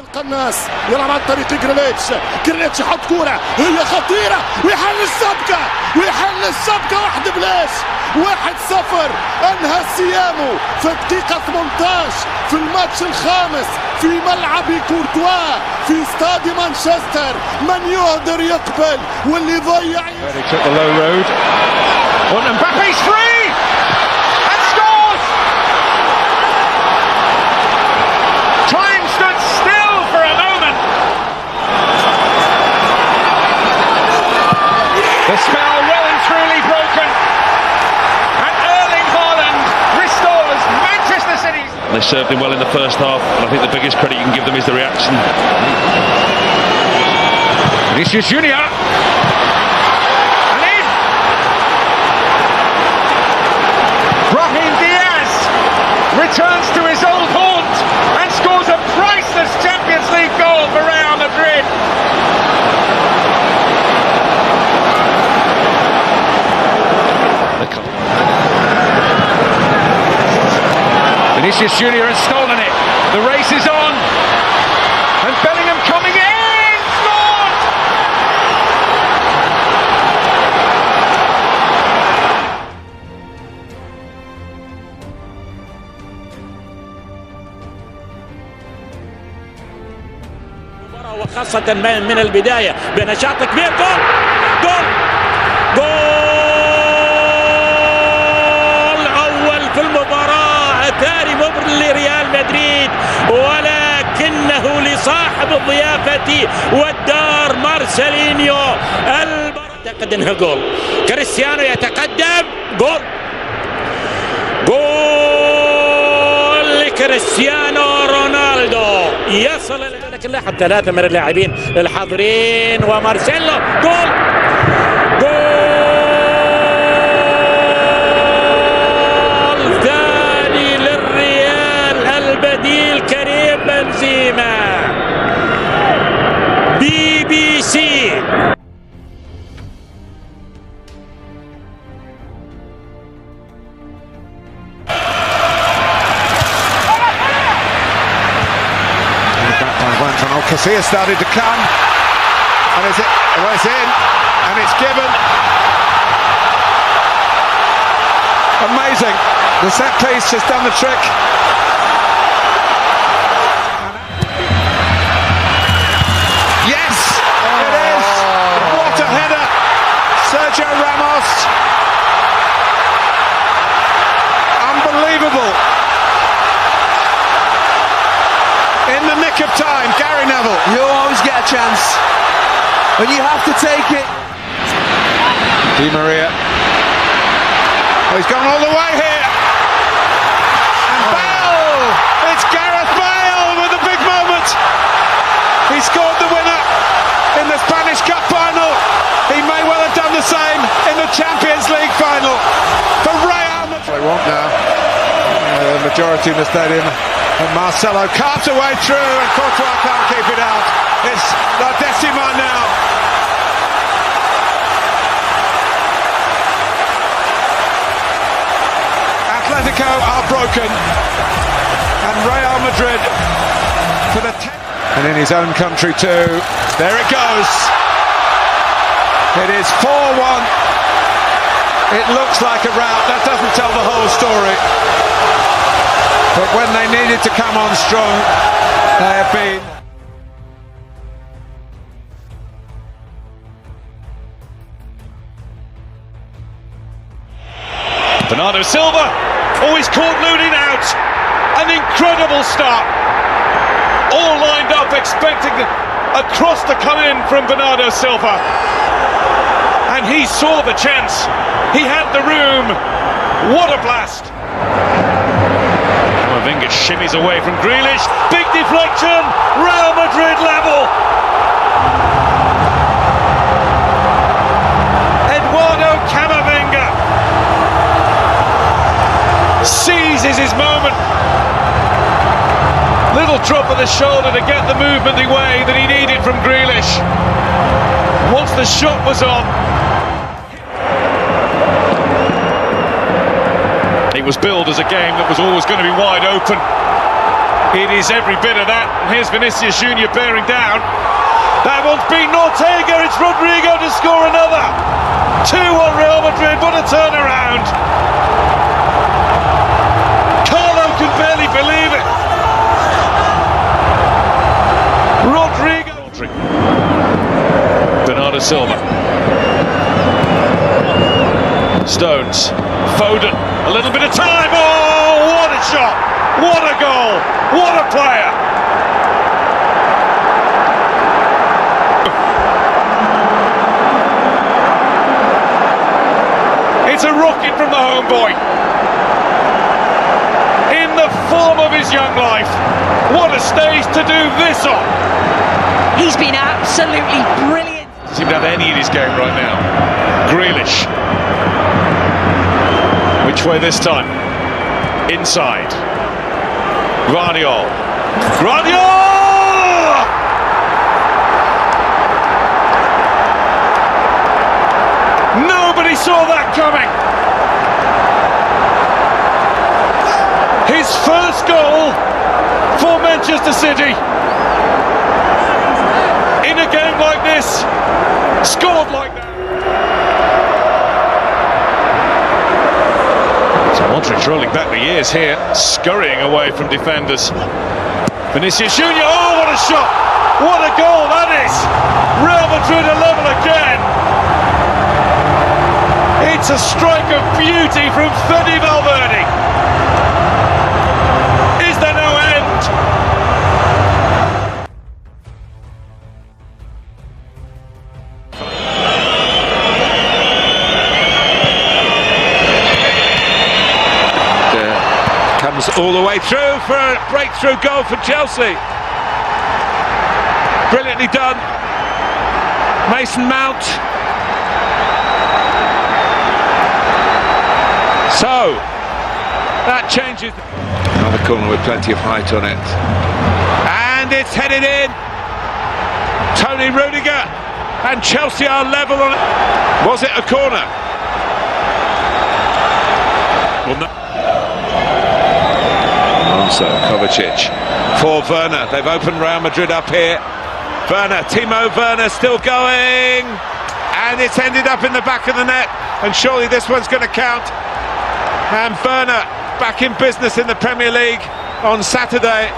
القناص يلعب عن طريق جريليتش يحط كرة هي خطيرة ويحل السبكة واحد بلاش 1-0 انهى سيامو في الدقيقة 18 في الماتش الخامس في ملعب كورتوا في استاد مانشستر. من يقدر يقبل واللي يضيع The spell well and truly broken, and Erling Haaland restores Manchester City. They served him well in the first half, and I think the biggest credit you can give them is the reaction. Vinicius Junior, and in. Brahim Diaz returns to his old haunt and scores a priceless Champions League goal for Real Madrid. Vinicius Junior has stolen it. The race is on. And Bellingham coming in. Scored! وخاصة من البداية بنشاط كبير. جول أول في المباراة، ثاني مبر لريال مدريد، ولكنه لصاحب الضيافة والدار مارسيلينيو. أعتقد انها جول. كريستيانو يتقدم. جول لكريستيانو رونالدو يصل لك اللاعب. 3 من اللاعبين الحاضرين ومارسيلو. جول ثاني للريال. البديل كريم بنزيما. BBC. Casillas started to come, and it's in, and it's given. Amazing. The set piece has done the trick. Yes, it is. What a header. Sergio Ramos. Unbelievable. In the nick of time, Gary Neville. You always get a chance, but you have to take it. Di Maria. Oh, he's gone all the way here. And Bale! It's Gareth Bale with a big moment. He scored the winner in the Spanish Cup final. He may well have done the same in the Champions League final for Real Madrid. They want now. The majority in the stadium. And Marcelo carves away through, and Courtois can't keep it out. It's La Decima now. Atletico are broken, and Real Madrid for the 10th. And in his own country too. There it goes. It is 4-1. It looks like a rout. That doesn't tell the whole story. But when they needed to come on strong, they have been. Bernardo Silva, he's caught Lunin out. An incredible start. All lined up, expecting a cross to come in from Bernardo Silva. And he saw the chance. He had the room. What a blast. Camavinga shimmies away from Grealish. Big deflection. Real Madrid level. Eduardo Camavinga seizes his moment. Little drop of the shoulder to get the movement away that he needed from Grealish. Once the shot was on, it was billed as a game that was always going to be wide open. It is every bit of that. And here's Vinicius Junior bearing down. That one's beaten Ortega. It's Rodrigo to score another. 2-1 Real Madrid. What a turnaround. Carlo can barely believe it. Rodrigo. Bernardo Silva. Stones. Foden. A little bit of time. Oh, what a shot. What a goal. What a player. It's a rocket from the homeboy. In the form of his young life. What a stage to do this on. He's been absolutely brilliant. Doesn't seem to have any in his game right now. Grealish. Which way this time? Inside. Guardiola. Nobody saw that coming. His first goal for Manchester City. In a game like this, scored like that. So Modric rolling back the years here, scurrying away from defenders. Vinicius Junior, oh what a shot! What a goal that is! Real Madrid are level again. It's a strike of beauty from Fede Valverde. Is there no end? Comes all the way through for a breakthrough goal for Chelsea. Brilliantly done. Mason Mount. So, that changes. Another corner with plenty of height on it. And it's headed in. Tony Rudiger and Chelsea are level on it. Was it a corner? Well, no. So Kovacic for Werner. They've opened Real Madrid up here. Werner, Timo Werner still going. And it's ended up in the back of the net. And surely this one's going to count. And Werner back in business in the Premier League on Saturday,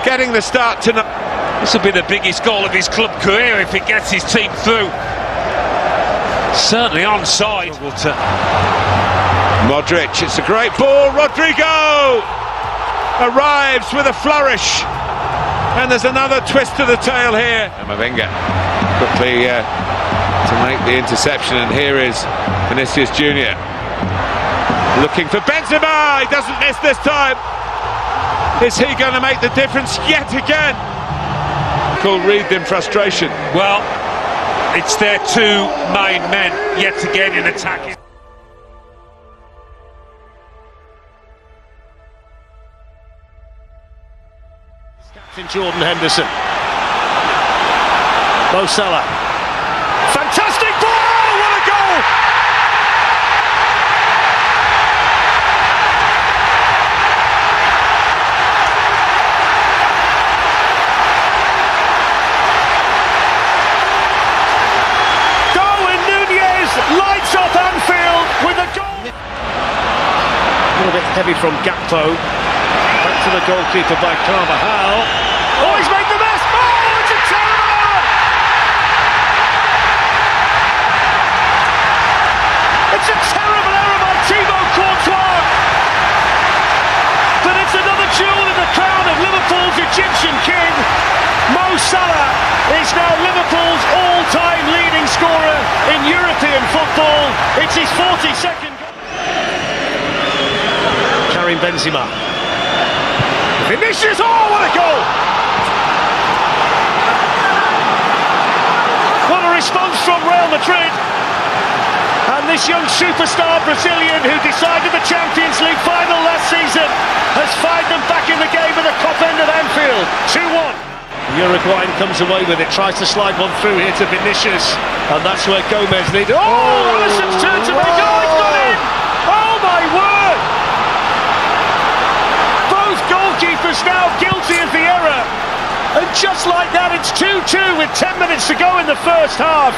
getting the start tonight. This will be the biggest goal of his club career if it gets his team through. Certainly onside. Modric, it's a great ball. Rodrigo arrives with a flourish. And there's another twist to the tail here. Camavinga quickly to make the interception. And here is Vinicius Junior. Looking for Benzema, he doesn't miss this time. Is he going to make the difference yet again? Called Reed in frustration. Well, it's their two main men yet again in attacking. Captain Jordan Henderson. Mo Salah. Fantastic ball! What a goal! Lights up Anfield with a goal. A little bit heavy from Gakpo. Back to the goalkeeper by Carvajal. Oh, he's made the best. Oh, it's a terrible error. It's a terrible error by Thibaut Courtois. But it's another jewel in the crown of Liverpool's Egyptian king. Mo Salah is now Liverpool's all-time leading scorer in European football. It's his 42nd goal. Karim Benzema. Vinicius, oh what a goal! What a response from Real Madrid. And this young superstar Brazilian who decided the Champions League final last season has fired them back in the game at the top end of Anfield. 2-1. Uruguayan comes away with it, tries to slide one through here to Vinicius, and that's where Gomez needs it. Oh, Alisson's turned to make it. Oh, it's gone in! Oh my word! Both goalkeepers now guilty of just like that, it's 2-2 with 10 minutes to go in the first half.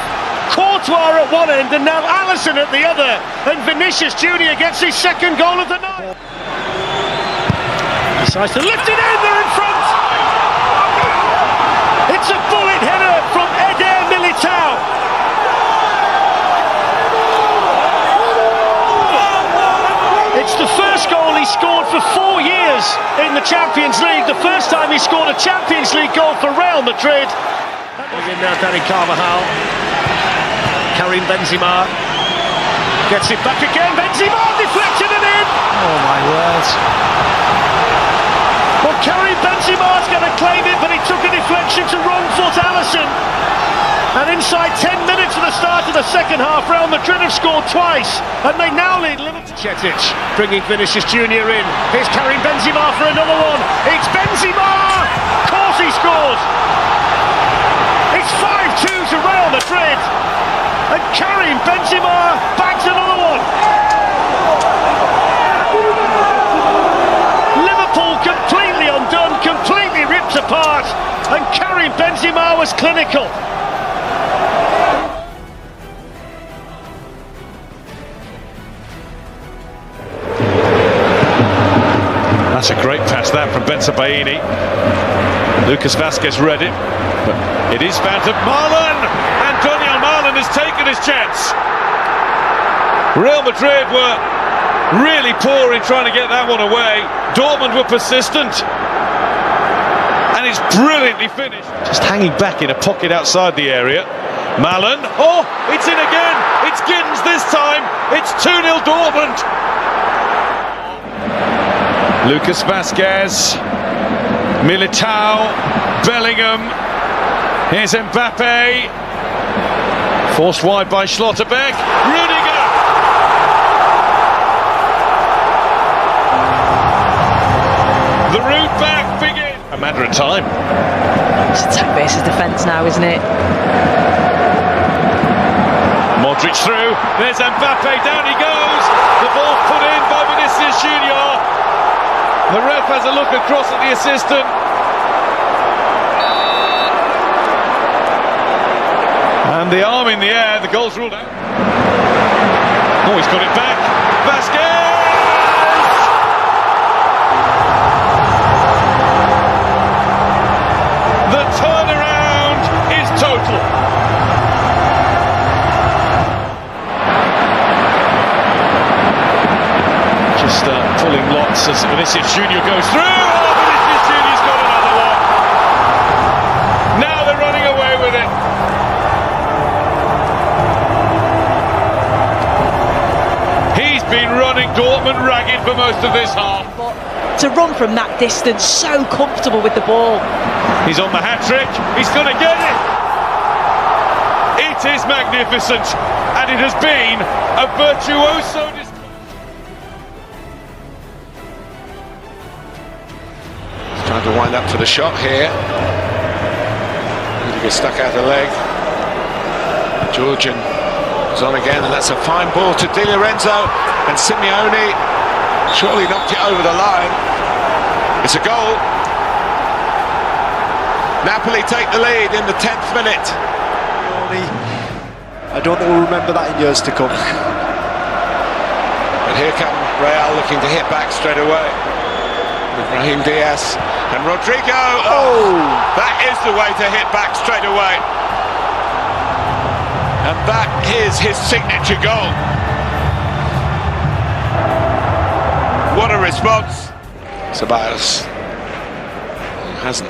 Courtois at one end and now Alisson at the other, and Vinicius Junior gets his second goal of the night. Decides to lift it in, they're in front. It's a bullet header from Eder Militao. It's the first goal he scored for 4 years in the Champions League. The first time he scored a Champions League goal for Real Madrid. Again now, Dani Carvajal. Karim Benzema gets it back again. Benzema deflected it in. Oh my word. Well, Karim Benzema's going to claim it, but he took a deflection to wrong foot Alisson. And inside 10 minutes of the start of the second half, Real Madrid have scored twice, and they now lead Liverpool. Cetic bringing Vinicius Junior in. Here's Karim Benzema for another one. It's Benzema! Of course he scores! It's 5-2 to Real Madrid. And Karim Benzema bags another one. Liverpool completely undone, completely ripped apart, and Karim Benzema was clinical. That's a great pass that from Bensebaini. Lucas Vazquez read it, but it is found to Marlon, and Daniel Marlon has taken his chance. Real Madrid were really poor in trying to get that one away. Dortmund were persistent, and it's brilliantly finished. Just hanging back in a pocket outside the area. Marlon, oh, it's in again. It's Giddens this time. It's 2-0 Dortmund. Lucas Vazquez, Militao, Bellingham, here's Mbappe, forced wide by Schlotterbeck, Rudiger! The route back begins. A matter of time. It's attack versus defence now, isn't it? Modric through, there's Mbappe, down he goes, the ball put in by Vinicius Junior. The ref has a look across at the assistant. And the arm in the air, the goal's ruled out. Oh, he's got it back. Vazquez! The turnaround is total. Just pulling lots as Vinicius Junior goes through. Oh, Vinicius Junior's got another one. Now they're running away with it. He's been running Dortmund ragged for most of this half. But to run from that distance, so comfortable with the ball. He's on the hat-trick. He's going to get it. It is magnificent, and it has been a virtuoso display. Trying to wind up for the shot here. He gets stuck out the leg. Georgian is on again, and that's a fine ball to Di Lorenzo, and Simeone surely knocked it over the line. It's a goal. Napoli take the lead in the 10th minute. I don't think we'll remember that in years to come. But here come Real looking to hit back straight away. With Brahim Diaz and Rodrigo. Oh, that is the way to hit back straight away. And that is his signature goal. What a response. Ceballos hasn't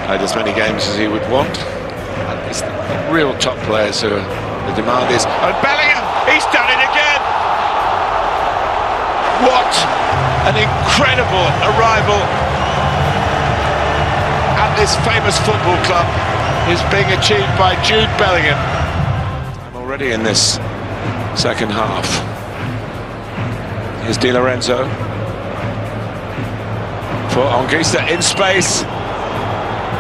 played as many games as he would want. And it's the real top players who are, the demand is. And Bellingham, he's done it again. What an incredible arrival at this famous football club is being achieved by Jude Bellingham. I'm already in this second half. Here's Di Lorenzo for Anguissa in space.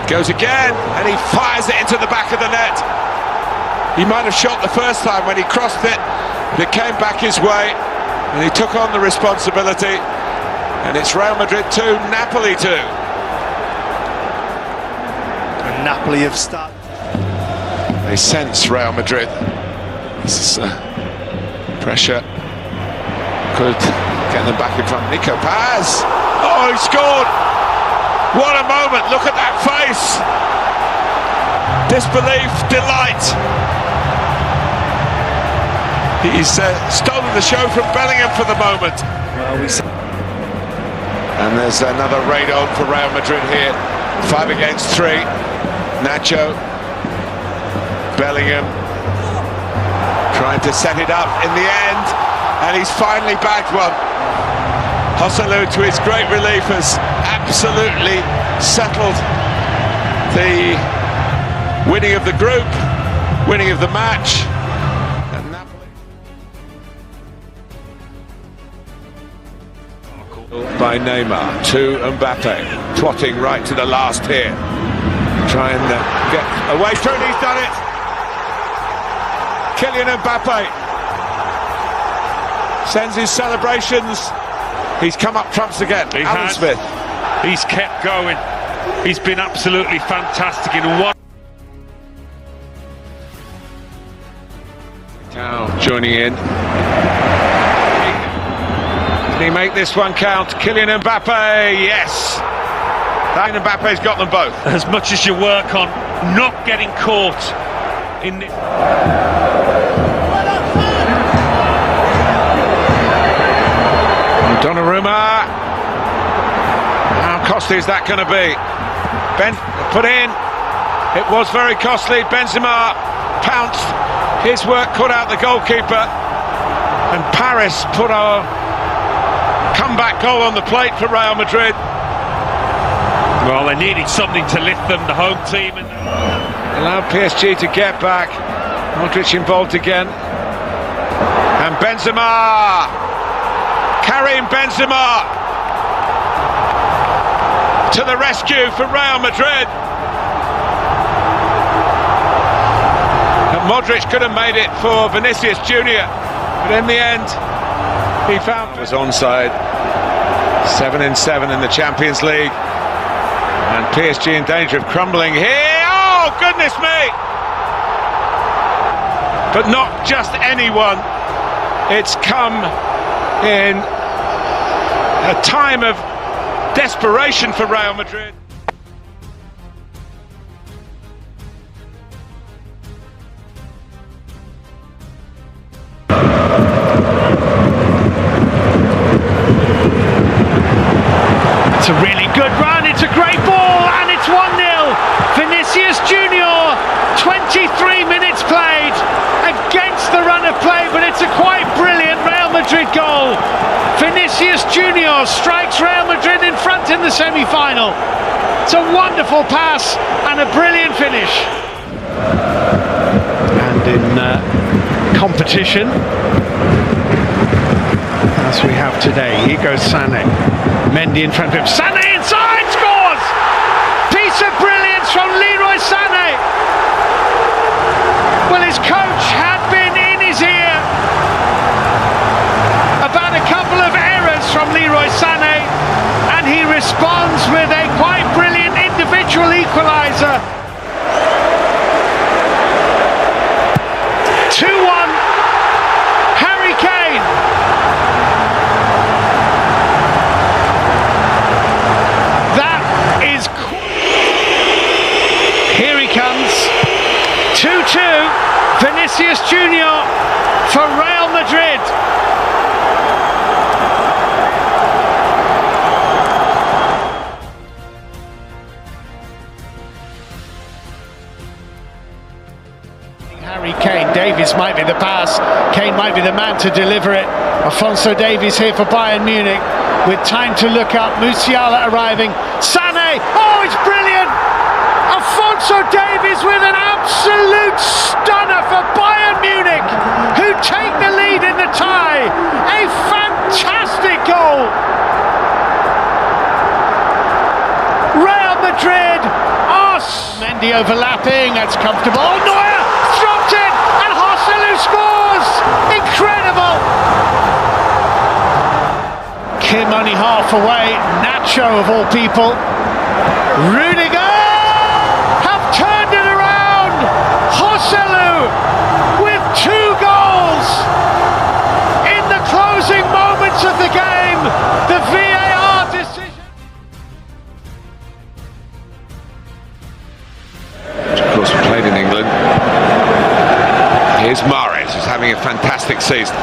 Goes again, and he fires it into the back of the net. He might have shot the first time when he crossed it, but it came back his way, and he took on the responsibility. And it's Real Madrid 2, Napoli 2. Napoli have started. They sense Real Madrid. This is pressure. Could get them back in front. Nico Paz! Oh, he scored! What a moment! Look at that face! Disbelief, delight. He's stolen the show from Bellingham for the moment. And there's another raid on for Real Madrid here. 5 against 3. Nacho. Bellingham. Trying to set it up in the end. And he's finally bagged one. Joselu, to his great relief, has absolutely settled the winning of the group, winning of the match. And Napoli by Neymar to Mbappe, trotting right to the last here. Try and get away from it, he's done it. Kylian Mbappe sends his celebrations. He's come up trumps again. Alan Smith. He's kept going. He's been absolutely fantastic in one. Now joining in. Can he make this one count? Kylian Mbappe, yes. Kylian Mbappe's got them both. As much as you work on not getting caught in the... Donnarumma. How costly is that going to be? Put in. It was very costly. Benzema pounced. His work cut out the goalkeeper. And Paris put a comeback goal on the plate for Real Madrid. Well, they needed something to lift them, the home team. And allowed PSG to get back. Modric involved again. And Benzema. Karim Benzema to the rescue for Real Madrid. And Modric could have made it for Vinicius Junior, but in the end he found it was onside. 7-7 in the Champions League, and PSG in danger of crumbling here. Oh goodness me! But not just anyone. It's come in a time of desperation for Real Madrid. It's a really good run, it's a great ball, and it's 1-0. Vinicius Junior, 23 minutes played against the run of play, but it's a quite brilliant Real Madrid goal. Vinicius Junior strikes Real Madrid in front in the semi-final. It's a wonderful pass and a brilliant finish. And in competition, as we have today, here goes Sané. Mendy in front of him. Sané inside, scores! Piece of brilliance from Leroy Sané. Well, his coach had been in his ear about a couple of errors from Leroy Sané, and he responds with a quite brilliant individual equaliser. 2-1, Harry Kane. That is... Here he comes. 2-2, Vinicius Junior for Real Madrid. Harry Kane, Davies might be the pass, Kane might be the man to deliver it. Alphonso Davies here for Bayern Munich with time to look up. Musiala arriving, Sané, oh it's brilliant! Alphonso Davies with an absolute stunner for Bayern Munich, who take the lead in the tie. A fantastic goal. Real Madrid are... Mendy overlapping, that's comfortable. Oh, Neuer dropped it, and Joselu scores. Incredible. Kim only half away. Nacho of all people. Rudiger. next season.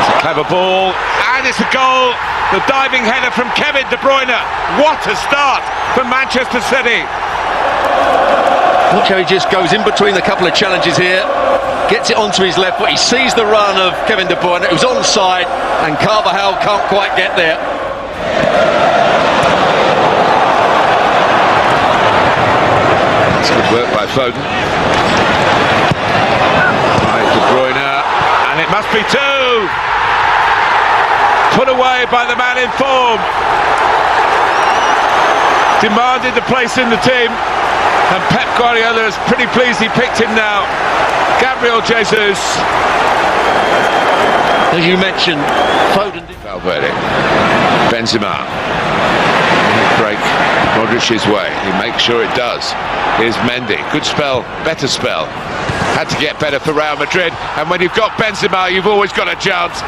It's a clever ball, and it's a goal. The diving header from Kevin De Bruyne. What a start for Manchester City. Watch how he just goes in between a couple of challenges here, gets it onto his left foot. He sees the run of Kevin De Bruyne, who's onside, and Carvajal can't quite get there. That's good work by Foden. By De Bruyne, and it must be two. Put away by the man in form. Demanded the place in the team, and Pep Guardiola is pretty pleased he picked him now. Gabriel Jesus. As you mentioned, Foden. Valverde. Benzema. Break Modric's way. He makes sure it does. Here's Mendy. Good spell, better spell. Had to get better for Real Madrid, and when you've got Benzema, you've always got a chance.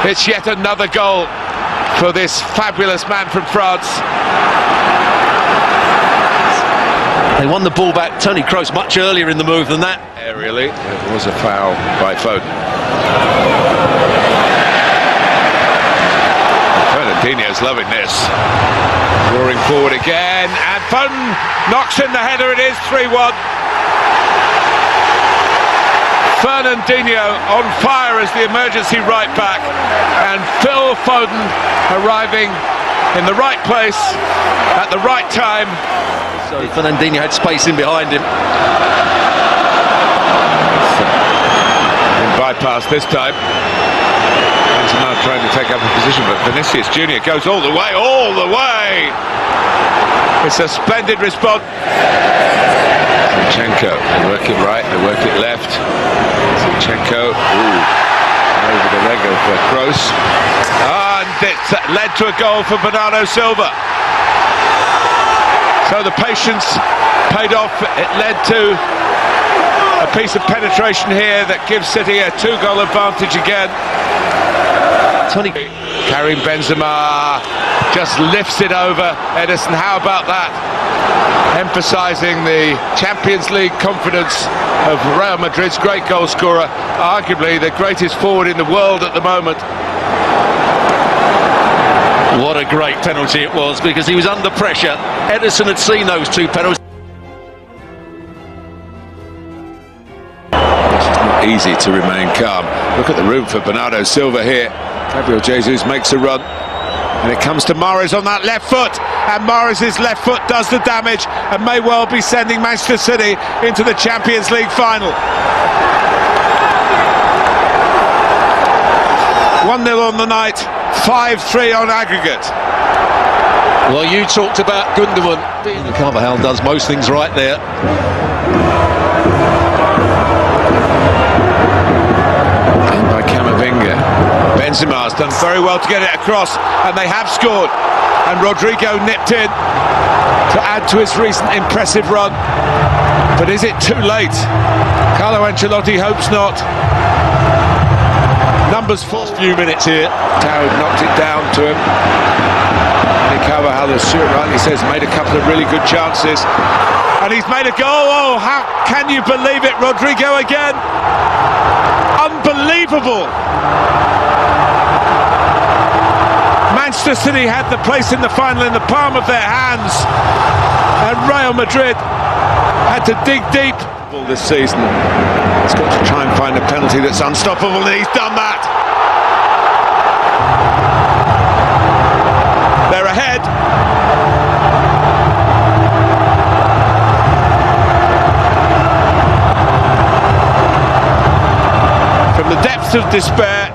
It's yet another goal for this fabulous man from France. They won the ball back, Toni Kroos, much earlier in the move than that. Aerially, it was a foul by Foden. Fernandinho's loving this. Roaring forward again, and Foden knocks in the header. It is 3-1. Fernandinho on fire as the emergency right back, and Phil Foden arriving in the right place at the right time. So Fernandinho had space in behind him. Bypass this time. Benzema trying to take up a position, but Vinicius Junior goes all the way, all the way. It's a splendid response. Zinchenko, they work it right, they work it left. Zinchenko, over the leg of Kroos, and it led to a goal for Bernardo Silva. So the patience paid off. It led to a piece of penetration here that gives City a 2-goal advantage again. Tony Karim Benzema just lifts it over Edison. How about that? Emphasising the Champions League confidence of Real Madrid's great goal scorer, arguably the greatest forward in the world at the moment. What a great penalty it was, because he was under pressure. Edison had seen those two penalties. It's not easy to remain calm. Look at the room for Bernardo Silva here. Gabriel Jesus makes a run, and it comes to Mahrez on that left foot, and Mahrez's left foot does the damage and may well be sending Manchester City into the Champions League final. 1-0 on the night, 5-3 on aggregate. Well, you talked about Gundogan. Carvajal does most things right there. And by Camavinga. Benzema's done very well to get it across, and they have scored. And Rodrigo nipped in to add to his recent impressive run. But is it too late? Carlo Ancelotti hopes not. Numbers for a few minutes here. Towed knocked it down to him. And Carvajal, as Stuart rightly says, made a couple of really good chances. And he's made a goal. Oh, how can you believe it? Rodrigo again. Unbelievable. Manchester City had the place in the final in the palm of their hands, and Real Madrid had to dig deep this season. He's got to try and find a penalty that's unstoppable, and he's done that. They're ahead. From the depths of despair,